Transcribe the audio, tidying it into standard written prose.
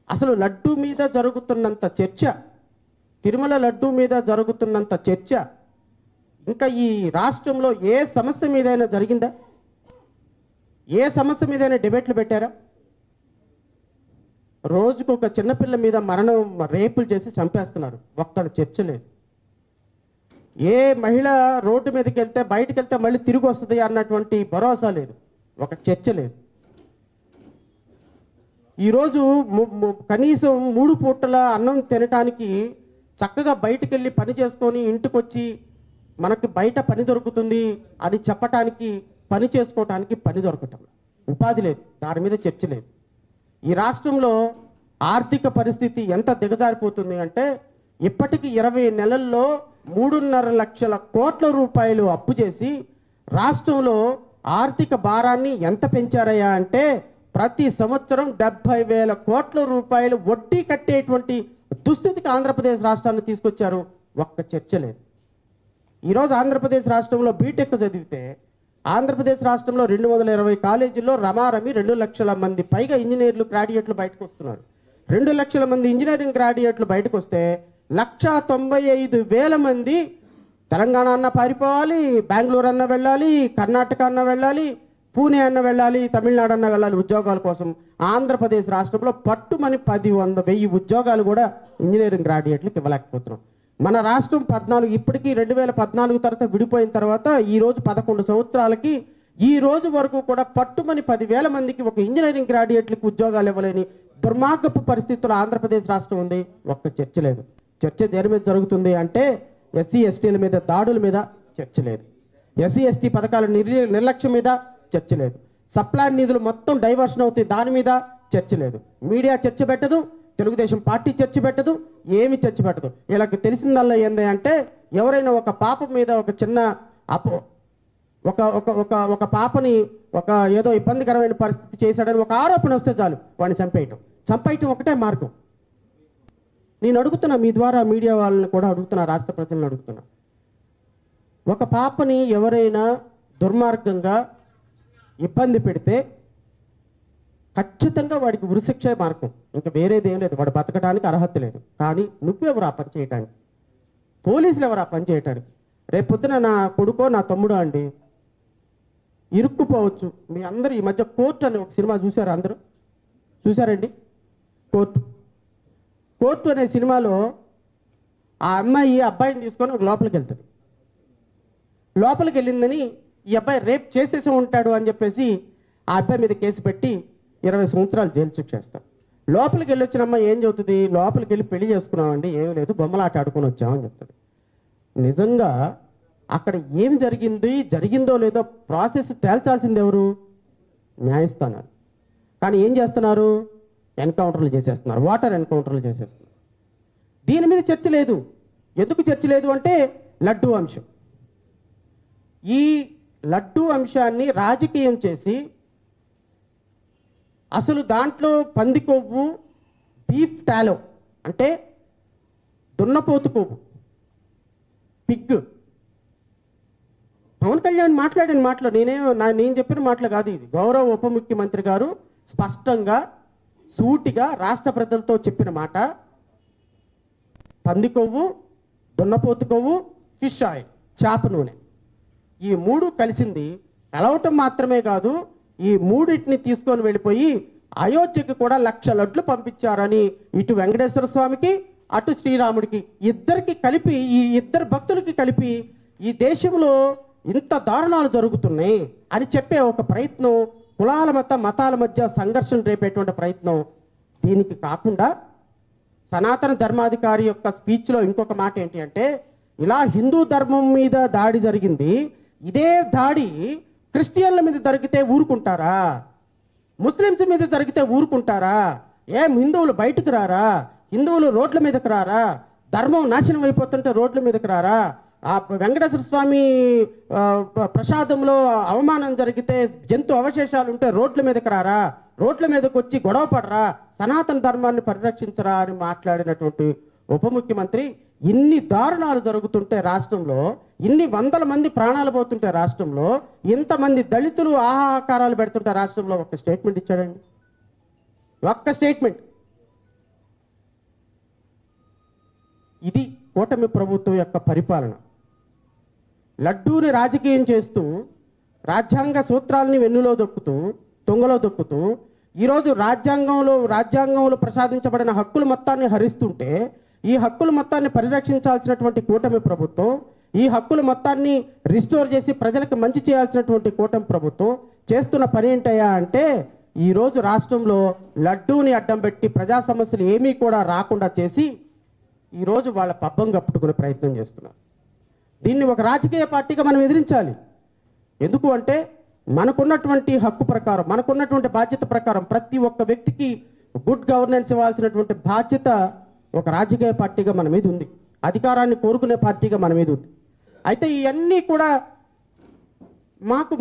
అసలు లడ్డు మీద జరుగుతున్నంత చర్చ, తిరుమల లడ్డు మీద జరుగుతున్నంత చర్చ ఇంకా ఈ రాష్ట్రంలో ఏ సమస్య మీదైనా జరిగిందా? ఏ సమస్య మీదైనా డిబేట్లు పెట్టారా? రోజుకు ఒక చిన్నపిల్ల మీద రేపులు చేసి చంపేస్తున్నారు, ఒక్కడ చర్చ లేదు. ఏ మహిళ రోడ్డు మీదకి వెళ్తే బయటికి వెళ్తే మళ్ళీ తిరిగి వస్తుంది అన్నటువంటి భరోసా లేదు, ఒక చర్చ లేదు. ఈరోజు కనీసం 3 పూటల అన్నం తినటానికి చక్కగా బయటికి వెళ్ళి పని చేసుకొని ఇంటికి వచ్చి మనకి బయట పని దొరుకుతుంది అని చెప్పటానికి, పని చేసుకోవటానికి పని దొరకటం, ఉపాధి లేదు, దాని మీద చర్చ లేదు. ఈ రాష్ట్రంలో ఆర్థిక పరిస్థితి ఎంత దిగజారిపోతుంది అంటే ఇప్పటికి 20 నెలల్లో 3.5 లక్షల కోట్ల రూపాయలు అప్పు చేసి రాష్ట్రంలో ఆర్థిక భారాన్ని ఎంత పెంచారయ్యా అంటే ప్రతి సంవత్సరం 70,000 కోట్ల రూపాయలు వడ్డీ కట్టేటువంటి దుస్థితికి ఆంధ్రప్రదేశ్ రాష్ట్రాన్ని తీసుకొచ్చారు, ఒక్క చర్చ లేదు. ఈరోజు ఆంధ్రప్రదేశ్ రాష్ట్రంలో బీటెక్ చదివితే ఆంధ్రప్రదేశ్ రాష్ట్రంలో 220 కాలేజీల్లో రమారమి 2 లక్షల మంది పైగా ఇంజనీర్లు గ్రాడ్యుయేట్లు బయటకు వస్తున్నారు. 2 లక్షల మంది ఇంజనీరింగ్ గ్రాడ్యుయేట్లు బయటకు వస్తే 195,000 మంది తెలంగాణ అన్న పారిపోవాలి, బెంగళూరు అన్న వెళ్ళాలి, కర్ణాటక అన్న వెళ్ళాలి, పూణే అన్న వెళ్ళాలి, తమిళనాడు అన్న వెళ్ళాలి ఉద్యోగాల కోసం. ఆంధ్రప్రదేశ్ రాష్ట్రంలో పట్టుమని 10,000 ఉద్యోగాలు కూడా ఇంజనీరింగ్ గ్రాడ్యుయేట్లకు ఇవ్వలేకపోతున్నాం. మన రాష్ట్రం 14 ఇప్పటికీ 2014 తర్వాత విడిపోయిన తర్వాత ఈరోజు 11 సంవత్సరాలకి ఈ రోజు వరకు కూడా పట్టుమని 10,000 మందికి ఒక ఇంజనీరింగ్ గ్రాడ్యుయేట్లకు ఉద్యోగాలు ఇవ్వలేని దుర్మార్గపు పరిస్థితుల్లో ఆంధ్రప్రదేశ్ రాష్ట్రం ఉంది, ఒక్క చర్చ లేదు. చర్చ దేని మీద జరుగుతుంది అంటే ఎస్సీ ఎస్టీల మీద దాడుల మీద చర్చ లేదు, ఎస్సీ ఎస్టీ పథకాల నిర్లక్ష్యం మీద చర్చ లేదు, సప్లై నిధులు మొత్తం డైవర్షన్ అవుతాయి దాని మీద చర్చ లేదు. మీడియా చర్చ పెట్టదు, తెలుగుదేశం పార్టీ చర్చ పెట్టదు, ఏమి చర్చ పెట్టదు. వీళ్ళకి తెలిసిందల్లా ఏంది అంటే ఎవరైనా ఒక పాప మీద ఒక చిన్న ఒక పాపని ఏదో ఇబ్బందికరమైన పరిస్థితి చేశాడని ఒక ఆరోపణ వస్తే చాలు వాడిని చంపేయటం ఒకటే మార్గం. నేను అడుగుతున్నా, మీ ద్వారా మీడియా వాళ్ళని కూడా అడుగుతున్నా, రాష్ట్ర ప్రజలను అడుగుతున్నా, ఒక పాపని ఎవరైనా దుర్మార్గంగా ఇబ్బంది పెడితే ఖచ్చితంగా వాడికి ఉరిశిక్ష మార్గం, ఇంకా వేరేది ఏం లేదు, వాడు బతకడానికి అర్హత లేదు. కానీ నువ్వెవరు ఆ పని చేయడానికి? పోలీసులు ఎవరు ఆ పని చేయడానికి? రేపొద్దున నా కొడుకో నా తమ్ముడో అండి ఇరుక్కుపోవచ్చు. మీ అందరూ ఈ మధ్య కోర్టు అనే ఒక సినిమా చూసారా? అందరూ చూసారండి? కోర్టు అనే సినిమాలో ఆ అమ్మాయి అబ్బాయిని తీసుకొని ఒక లోపలికి వెళ్తుంది. లోపలికి వెళ్ళిందని ఈ అబ్బాయి రేప్ చేసేసి ఉంటాడు అని చెప్పేసి ఆ అబ్బాయి మీద కేసు పెట్టి 20 సంవత్సరాలు జైలు శిక్ష చేస్తాం. లోపలికి వెళ్ళి వచ్చిన అమ్మాయి ఏం చెబుతుంది? లోపలికి వెళ్ళి పెళ్లి చేసుకున్నామండి, ఏమీ లేదు, బొమ్మలాట ఆడుకొని వచ్చామని చెప్తుంది. నిజంగా అక్కడ ఏం జరిగిందో లేదో ప్రాసెస్ తేల్చాల్సింది ఎవరు? న్యాయస్థానాలు. కానీ ఏం చేస్తున్నారు? ఎన్కౌంటర్లు చేసేస్తున్నారు, వాటర్ ఎన్కౌంటర్లు చేసేస్తున్నారు. దీని మీద చర్చ లేదు. ఎందుకు చర్చ లేదు అంటే లడ్డూ అంశం. ఈ లడ్డూ అంశాన్ని రాజకీయం చేసి అసలు దాంట్లో పంది కొవ్వు, బీఫ్ టాలో అంటే దున్నపోతు కొవ్వు, పిగ్. పవన్ కళ్యాణ్ మాట్లాడిన మాటలు నేను చెప్పిన మాటలు కాదు, ఇది గౌరవ ఉప ముఖ్యమంత్రి గారు స్పష్టంగా సూటిగా రాష్ట్ర ప్రజలతో చెప్పిన మాట. పంది కొవ్వు, దున్నపోతు కొవ్వు, ఫిష్ ఆయిల్, చేప నూనె, ఈ 3 కలిసింది కలవటం మాత్రమే కాదు, ఈ 3టిని తీసుకొని వెళ్ళిపోయి అయోధ్యకి కూడా 1,00,000 లడ్లు పంపించారని ఇటు వెంకటేశ్వర స్వామికి అటు శ్రీరాముడికి ఇద్దరికి కలిపి, ఈ ఇద్దరు భక్తులకి కలిపి ఈ దేశంలో ఇంత దారుణాలు జరుగుతున్నాయి అని చెప్పే ఒక ప్రయత్నం, కులాల మతాల మధ్య సంఘర్షణ రేపేటువంటి ప్రయత్నం. దీనికి కాకుండా సనాతన ధర్మాధికారి యొక్క స్పీచ్లో ఇంకొక మాట ఏంటి అంటే, ఇలా హిందూ ధర్మం మీద దాడి జరిగింది, ఇదే దాడి క్రిస్టియన్ల మీద జరిగితే ఊరుకుంటారా? ముస్లిమ్స్ మీద జరిగితే ఊరుకుంటారా? ఏం హిందువులు బయటకు రారా? హిందువులు రోడ్ల మీదకి రారా? ధర్మం నాశనం అయిపోతుంటే రోడ్ల మీదకి రారా? ఆ వెంకటేశ్వర స్వామి ప్రసాదంలో అవమానం జరిగితే, జంతు అవశేషాలు ఉంటే రోడ్ల మీదకి రారా? రోడ్ల మీదకి వచ్చి గొడవ పడరా? సనాతన ధర్మాన్ని పరిరక్షించరా అని మాట్లాడినటువంటి ఉప ముఖ్యమంత్రి ఇన్ని దారుణాలు జరుగుతుంటే రాష్ట్రంలో, ఇన్ని వందల మంది ప్రాణాలు పోతుంటే రాష్ట్రంలో, ఇంతమంది దళితులు ఆహాకారాలు పెడుతుంటే రాష్ట్రంలో ఒక స్టేట్మెంట్ ఇచ్చాడండి. ఒక్క స్టేట్మెంట్. ఇది కూటమి ప్రభుత్వం యొక్క పరిపాలన. లడ్డూని రాజకీయం చేస్తూ, రాజ్యాంగ సూత్రాలని వెన్నులో దొక్కుతూ, తొంగలో దొక్కుతూ, ఈరోజు రాజ్యాంగంలో ప్రసాదించబడిన హక్కులు మొత్తాన్ని హరిస్తుంటే, ఈ హక్కులు మొత్తాన్ని పరిరక్షించాల్సినటువంటి కూటమి ప్రభుత్వం, ఈ హక్కులు మొత్తాన్ని రిస్టోర్ చేసి ప్రజలకు మంచి చేయాల్సినటువంటి కూటమి ప్రభుత్వం చేస్తున్న పని ఏంటయ్యా అంటే, ఈరోజు రాష్ట్రంలో లడ్డూని అడ్డం పెట్టి ప్రజా సమస్యలు ఏమీ కూడా రాకుండా చేసి ఈరోజు వాళ్ళ పబ్బం కప్పుకునే ప్రయత్నం చేస్తున్నారు. దీన్ని ఒక రాజకీయ పార్టీగా మనం ఎదిరించాలి. ఎందుకు అంటే, మనకున్నటువంటి హక్కు ప్రకారం, మనకున్నటువంటి బాధ్యత ప్రకారం ప్రతి ఒక్క వ్యక్తికి గుడ్ గవర్నెన్స్ ఇవ్వాల్సినటువంటి బాధ్యత ఒక రాజకీయ పార్టీగా మన మీద ఉంది. అధికారాన్ని కోరుకునే పార్టీగా మన మీద ఉంది. అయితే ఇవన్నీ కూడా మాకు